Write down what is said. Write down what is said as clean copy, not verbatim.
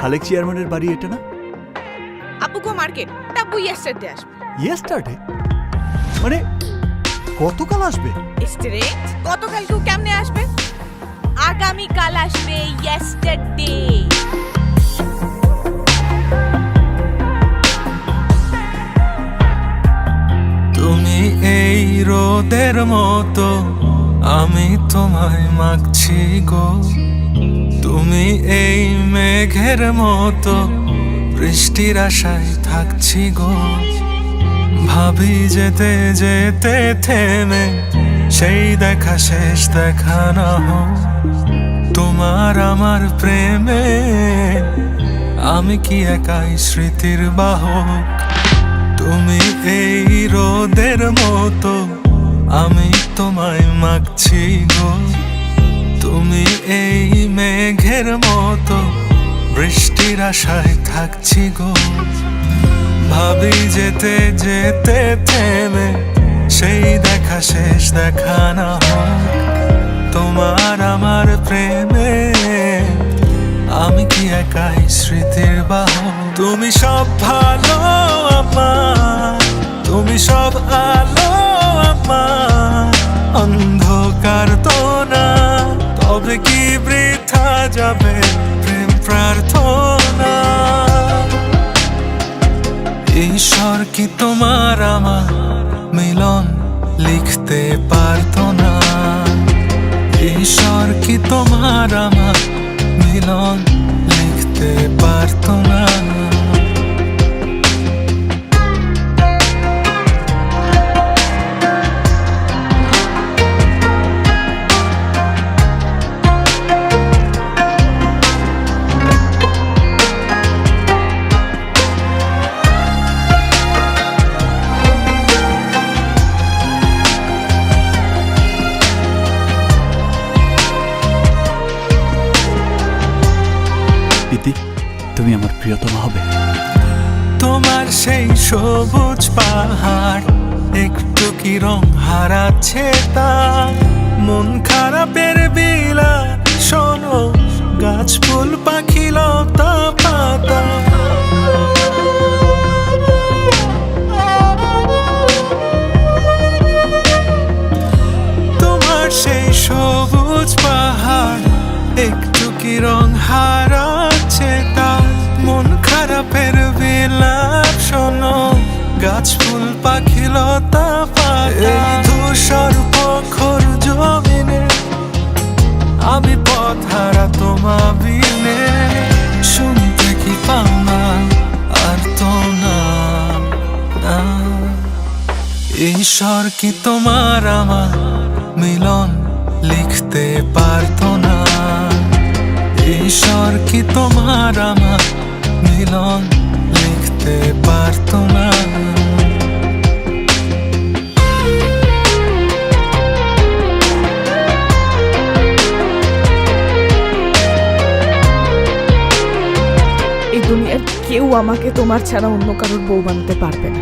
খালেক চেয়ারম্যানের বাড়ি এটা না? আপুকো মার্কেট তাবু ইয়েস্টারডে আসবে। ইয়েস্টারডে মানে গতকাল আসবে? স্ট্রেট গতকাল কেউ কেমনে আসবে? আগামী কাল আসবে, ইয়েস্টারডে। তুমি এই রোদের মতো, আমি তোমায় মাগছি গো। তুমি এই মেঘের মতো, বৃষ্টির আশায় থাকছি গো। ভাবি যেতে যেতে থেমে সেই দেখা শেষ দেখা না হোক। তোমার আমার প্রেমে আমি কি একাই স্মৃতির বাহক। তুমি এই রোদের মতো, আমি তোমায় মাগছি গো। তুমি এই মেঘের মতো, বৃষ্টির আশায় থাকছি গো। ভাবি যেতে যেতে থেমে সেই দেখা শেষ দেখা না হোক। তোমার আমার প্রেমে আমি কি একাই স্মৃতির বাহক। তুমি সব ভালো আমার, তুমি সব আলো আমার, অন্ধকার তো না। তবে কি বৃথা যাবে প্রেম প্রার্থনা। ঈশ্বর কি তোমার আমার মিলন লিখতে পারতো না। ঈশ্বর কি তোমার আমার মিলন লিখতে পারতো না। তুমি আমার প্রিয়তমা হবে। তোমার সেই সবুজ পাহাড় একটু কি রং হারাচ্ছে তা। মন খারাপের বিলা শোনো, গাছ ফুল পাখি লতা পাতা। তোমার সেই সবুজ পাহাড় একটু কি রং হারাচ্ছে তা। মন খারাপের বিলাপ শোনো, গাছ ফুল পাখি লতা পাতা। ধূসর প্রখর জমিনে আমি পথ হারা তোমা বিনে। শুনতে কি পাও না আর তো না। ঈশ্বর কি তোমার আমার মিলন লিখতে পারতো না। ঈশ্বর কি তোমার আমার মিলন লিখতে পারতো না। এই দুনিয়ার কেউ আমাকে তোমার ছাড়া অন্য কারোর বউ বানাতে পারবে না।